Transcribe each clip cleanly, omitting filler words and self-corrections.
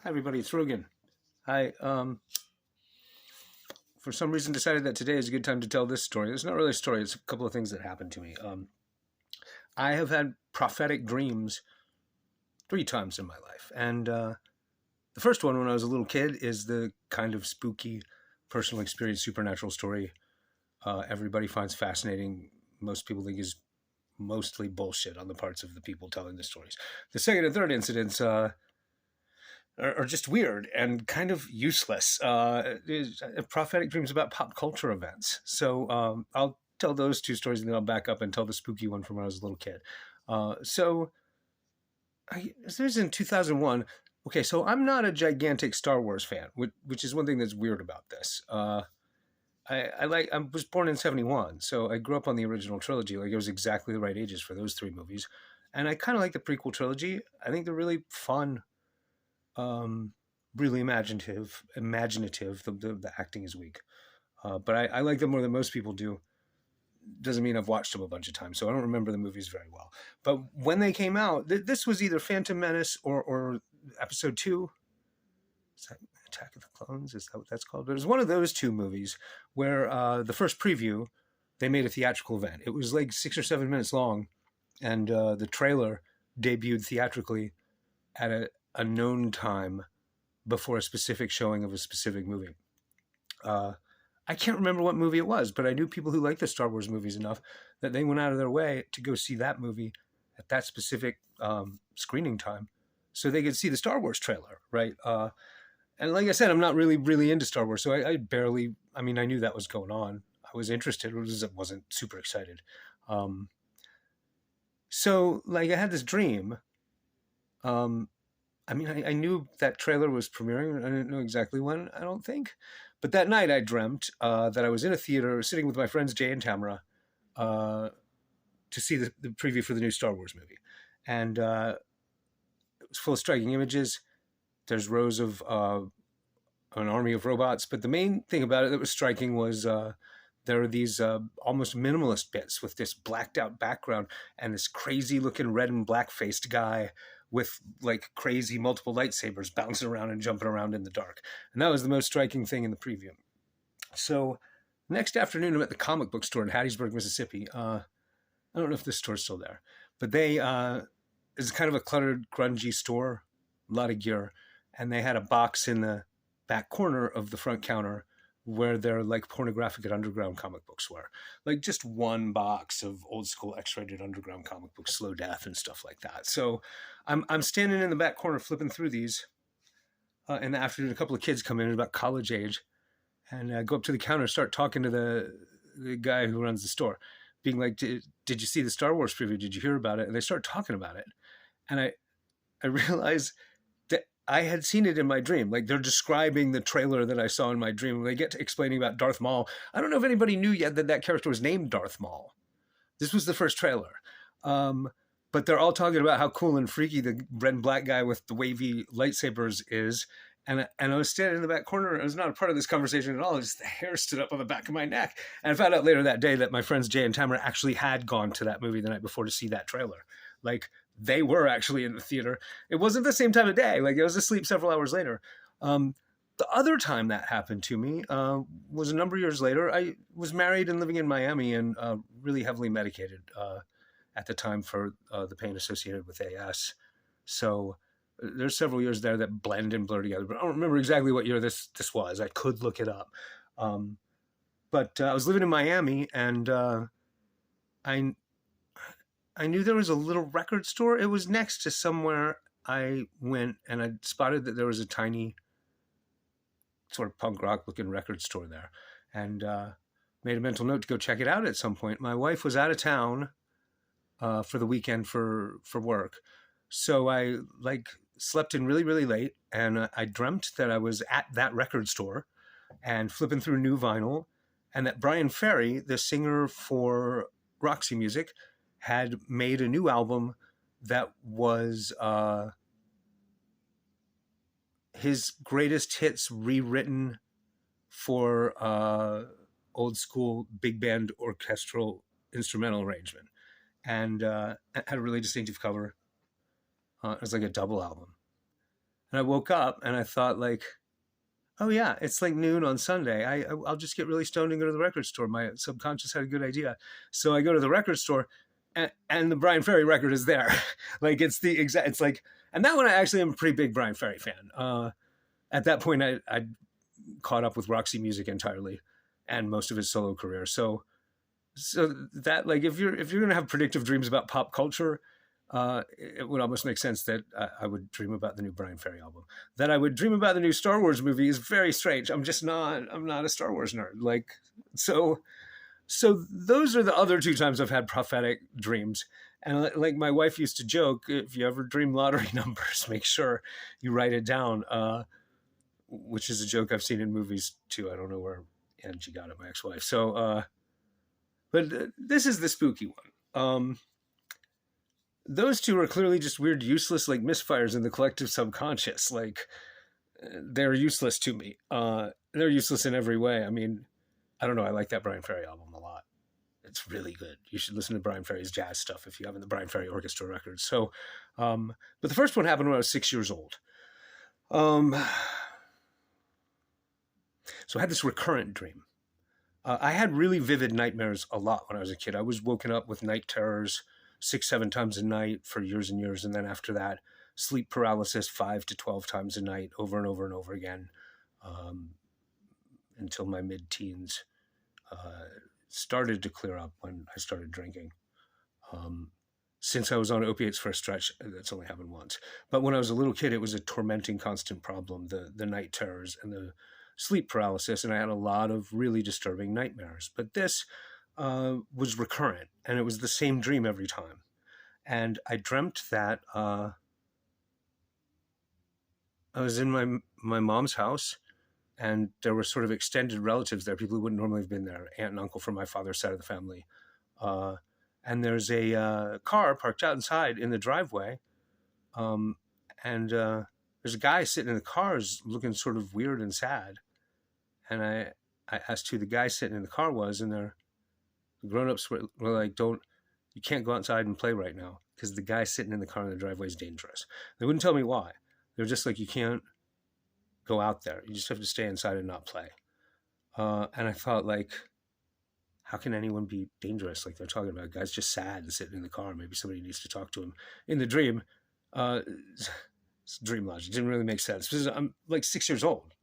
Hi everybody, it's Rogan. I for some reason decided that today is a good time to tell this story. It's not really a story, it's a couple of things that happened to me. I have had prophetic dreams 3 times in my life. And the first one when I was a little kid is the kind of spooky personal experience supernatural story everybody finds fascinating. Most people think is mostly bullshit on the parts of the people telling the stories. The second and third incidents are just weird and kind of useless. Prophetic dreams about pop culture events. So I'll tell those 2 stories and then I'll back up and tell the spooky one from when I was a little kid. This was in 2001. Okay, so I'm not a gigantic Star Wars fan, which is one thing that's weird about this. I was born in 71, so I grew up on the original trilogy. Like, it was exactly the right ages for those 3 movies. And I kind of like the prequel trilogy. I think they're really fun, really imaginative. The acting is weak, but I like them more than most people do. Doesn't mean I've watched them a bunch of times, so I don't remember the movies very well. But when they came out, this was either Phantom Menace or Episode 2. Is that Attack of the Clones? Is that what that's called? But it was one of those 2 movies where the first preview, they made a theatrical event. It was like 6 or 7 minutes long, and the trailer debuted theatrically at a known time before a specific showing of a specific movie. I can't remember what movie it was, but I knew people who liked the Star Wars movies enough that they went out of their way to go see that movie at that specific screening time so they could see the Star Wars trailer, right? And like I said, I'm not really into Star Wars, so I barely, I mean, I knew that was going on. I was interested, I wasn't super excited. So, like, I had this dream. I mean, I knew that trailer was premiering. I didn't know exactly when, I don't think. But that night I dreamt that I was in a theater sitting with my friends Jay and Tamara to see the preview for the new Star Wars movie. And it was full of striking images. There's rows of an army of robots. But the main thing about it that was striking was there are these almost minimalist bits with this blacked out background and this crazy looking red and black faced guy with like crazy multiple lightsabers bouncing around and jumping around in the dark. And that was the most striking thing in the preview. So next afternoon, I'm at the comic book store in Hattiesburg, Mississippi. I don't know if this store's still there, but they it's kind of a cluttered, grungy store, a lot of gear. And they had a box in the back corner of the front counter where their like pornographic and underground comic books were. Like just one box of old school X-rated underground comic books, Slow Death and stuff like that. So I'm standing in the back corner flipping through these. In the afternoon, a couple of kids come in about college age, and I go up to the counter, start talking to the guy who runs the store, being like, did you see the Star Wars preview? Did you hear about it? And they start talking about it. And I realized that I had seen it in my dream. Like, they're describing the trailer that I saw in my dream. When they get to explaining about Darth Maul, I don't know if anybody knew yet that character was named Darth Maul. This was the first trailer. But they're all talking about how cool and freaky the red and black guy with the wavy lightsabers is. And I was standing in the back corner. I was not a part of this conversation at all. Just the hair stood up on the back of my neck. And I found out later that day that my friends Jay and Tamara actually had gone to that movie the night before to see that trailer. Like, they were actually in the theater. It wasn't the same time of day. Like, I was asleep several hours later. The other time that happened to me was a number of years later. I was married and living in Miami and really heavily medicated at the time for the pain associated with AS. So there's several years there that blend and blur together, but I don't remember exactly what year this was. I could look it up. But I was living in Miami, and I knew there was a little record store. It was next to somewhere I went, and I spotted that there was a tiny sort of punk rock looking record store there, and made a mental note to go check it out at some point. My wife was out of town for the weekend for work. So I slept in really late, and I dreamt that I was at that record store and flipping through new vinyl, and that Brian Ferry, the singer for Roxy Music, had made a new album that was his greatest hits rewritten for old school big band orchestral instrumental arrangement, and had a really distinctive cover. It was like a double album. And I woke up and I thought like, oh yeah, it's like noon on Sunday. I'll just get really stoned and go to the record store. My subconscious had a good idea, so I go to the record store, and the Brian Ferry record is there. Like it's the exact. It's like, and that one I actually am a pretty big Brian Ferry fan. At that point, I caught up with Roxy Music entirely, and most of his solo career. So that like if you're gonna have predictive dreams about pop culture, it would almost make sense that I would dream about the new Brian Ferry album. That I would dream about the new Star Wars movie is very strange. I'm just not. I'm not a Star Wars nerd. Like so. So those are the other two times I've had prophetic dreams. And like my wife used to joke, if you ever dream lottery numbers, make sure you write it down. Which is a joke I've seen in movies too. I don't know where Angie got it, my ex-wife. But this is the spooky one. Those two are clearly just weird, useless, like misfires in the collective subconscious. Like they're useless to me. They're useless in every way. I mean, I don't know. I like that Brian Ferry album a lot. It's really good. You should listen to Brian Ferry's jazz stuff if you haven't, the Brian Ferry Orchestra records. But the first one happened when I was 6 years old. So I had this recurrent dream. I had really vivid nightmares a lot when I was a kid. I was woken up with night terrors 6, 7 times a night for years and years. And then after that, sleep paralysis 5 to 12 times a night over and over again until my mid-teens. Started to clear up when I started drinking. Since I was on opiates for a stretch, that's only happened once. But when I was a little kid, it was a tormenting, constant problem, the night terrors and the sleep paralysis, and I had a lot of really disturbing nightmares. But this was recurrent, and it was the same dream every time. And I dreamt that I was in my mom's house, and there were sort of extended relatives there, people who wouldn't normally have been there, aunt and uncle from my father's side of the family. And there's a car parked outside in the driveway, and there's a guy sitting in the car looking sort of weird and sad. And I asked who the guy sitting in the car was, and the grown-ups were like, you can't go outside and play right now because the guy sitting in the car in the driveway is dangerous. They wouldn't tell me why. They were just like, you can't go out there. You just have to stay inside and not play. And I thought, like, how can anyone be dangerous? Like they're talking about, guy's just sad and sitting in the car. Maybe somebody needs to talk to him. In the dream, it's dream logic. It didn't really make sense because I'm like 6 years old.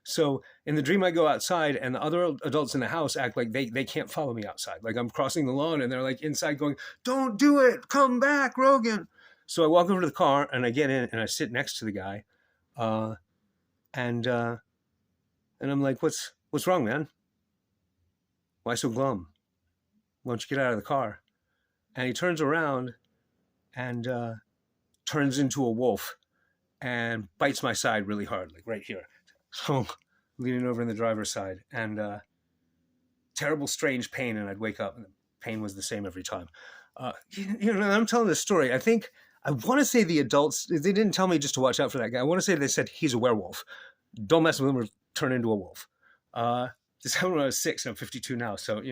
So in the dream, I go outside and the other adults in the house act like they can't follow me outside. Like I'm crossing the lawn and they're like inside going, don't do it. Come back, Rogan. So I walk over to the car and I get in and I sit next to the guy. And I'm like, what's wrong, man? Why so glum? Why don't you get out of the car? And he turns around and turns into a wolf and bites my side really hard, like right here. So leaning over in the driver's side, and terrible, strange pain, and I'd wake up, and the pain was the same every time. I'm telling this story. I want to say the adults, they didn't tell me just to watch out for that guy. I want to say they said he's a werewolf. Don't mess with him or turn into a wolf. This happened when I was 6, and I'm 52 now, so,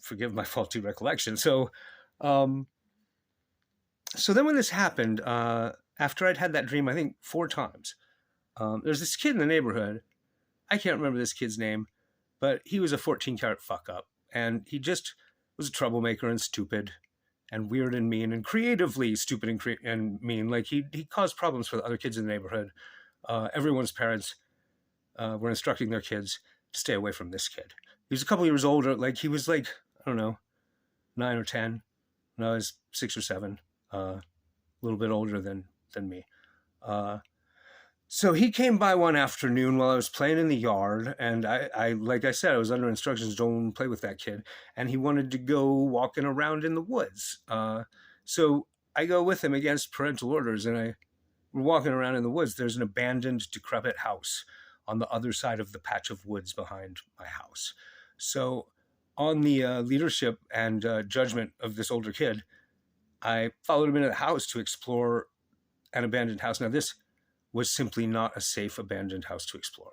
forgive my faulty recollection. So then when this happened, after I'd had that dream, I think 4 times, there's this kid in the neighborhood. I can't remember this kid's name, but he was a 14-carat fuck up. And he just was a troublemaker and stupid and weird and mean and creatively stupid and mean. Like he caused problems for the other kids in the neighborhood. Everyone's parents were instructing their kids to stay away from this kid. He was a couple years older. Like he was like, I don't know, 9 or 10 when I was 6 or 7, a little bit older than me. So he came by one afternoon while I was playing in the yard, and I like I said, I was under instructions, don't play with that kid, and he wanted to go walking around in the woods. So I go with him against parental orders, and we're walking around in the woods. There's an abandoned, decrepit house on the other side of the patch of woods behind my house. So on the leadership and judgment of this older kid, I followed him into the house to explore an abandoned house. Now, this was simply not a safe abandoned house to explore.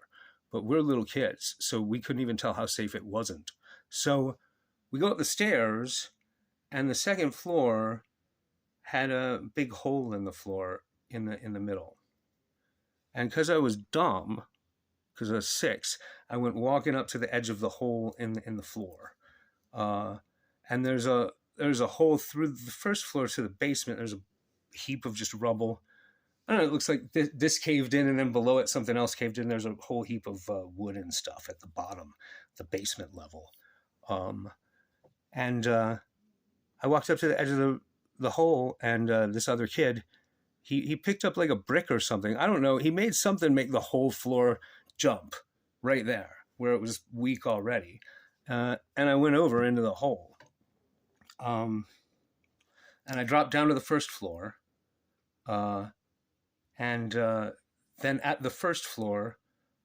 But we're little kids, so we couldn't even tell how safe it wasn't. So we go up the stairs, and the second floor had a big hole in the floor in the middle. And because I was dumb, because I was 6, I went walking up to the edge of the hole in the floor. And there's a hole through the first floor to the basement. There's a heap of just rubble. I don't know, it looks like this caved in, and then below it something else caved in. There's a whole heap of wood and stuff at the bottom, the basement level. And I walked up to the edge of the hole, and this other kid, he picked up like a brick or something. I don't know. He made something make the whole floor jump right there where it was weak already. And I went over into the hole. And I dropped down to the first floor. And then at the first floor,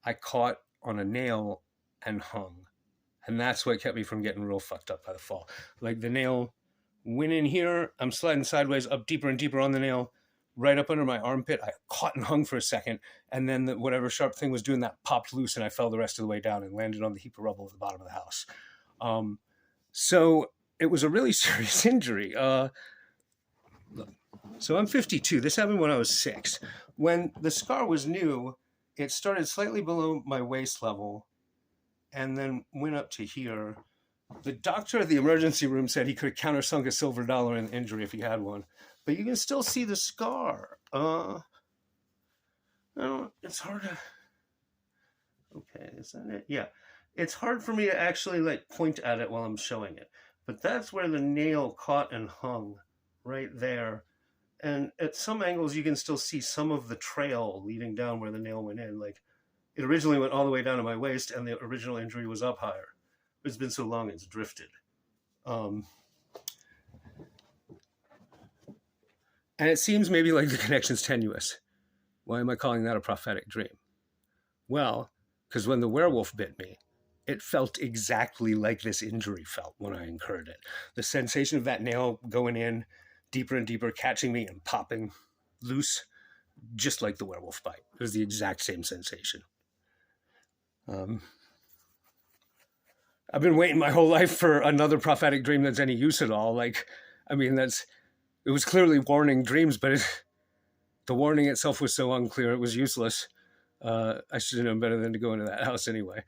I caught on a nail and hung. And that's what kept me from getting real fucked up by the fall. Like the nail went in here. I'm sliding sideways up deeper and deeper on the nail, right up under my armpit. I caught and hung for a second. And then whatever sharp thing was doing that popped loose, and I fell the rest of the way down and landed on the heap of rubble at the bottom of the house. So it was a really serious injury. So I'm 52. This happened when I was 6. When the scar was new, it started slightly below my waist level and then went up to here. The doctor at the emergency room said he could have countersunk a silver dollar in the injury if he had one. But you can still see the scar. It's hard to... Okay, is that it? Yeah. It's hard for me to actually like point at it while I'm showing it. But that's where the nail caught and hung, right there. And at some angles, you can still see some of the trail leading down where the nail went in. Like, it originally went all the way down to my waist, and the original injury was up higher. It's been so long, it's drifted. And it seems maybe like the connection's tenuous. Why am I calling that a prophetic dream? Well, because when the werewolf bit me, it felt exactly like this injury felt when I incurred it. The sensation of that nail going in deeper and deeper, catching me and popping loose, just like the werewolf bite. It was the exact same sensation. I've been waiting my whole life for another prophetic dream that's any use at all. Like, I mean, it was clearly warning dreams, but the warning itself was so unclear, it was useless. I should have known better than to go into that house anyway.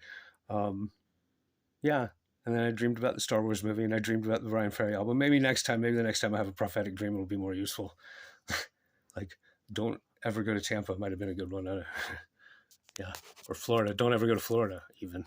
Yeah. And then I dreamed about the Star Wars movie, and I dreamed about the Brian Ferry album. Maybe the next time I have a prophetic dream, it'll be more useful. Like, don't ever go to Tampa might have been a good one. Yeah. Or Florida. Don't ever go to Florida, even.